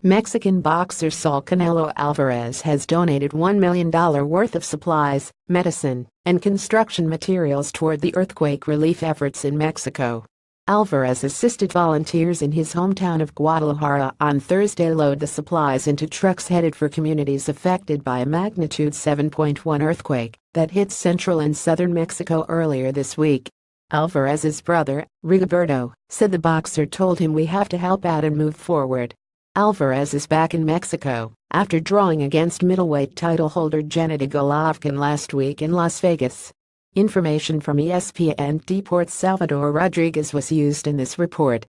Mexican boxer Saul Canelo Alvarez has donated $1 million worth of supplies, medicine, and construction materials toward the earthquake relief efforts in Mexico. Alvarez assisted volunteers in his hometown of Guadalajara on Thursday load the supplies into trucks headed for communities affected by a magnitude 7.1 earthquake that hit central and southern Mexico earlier this week. Alvarez's brother, Rigoberto, said the boxer told him, "We have to help out and move forward." Alvarez is back in Mexico after drawing against middleweight title holder Gennady Golovkin last week in Las Vegas. Information from ESPN Deportes Salvador Rodriguez was used in this report.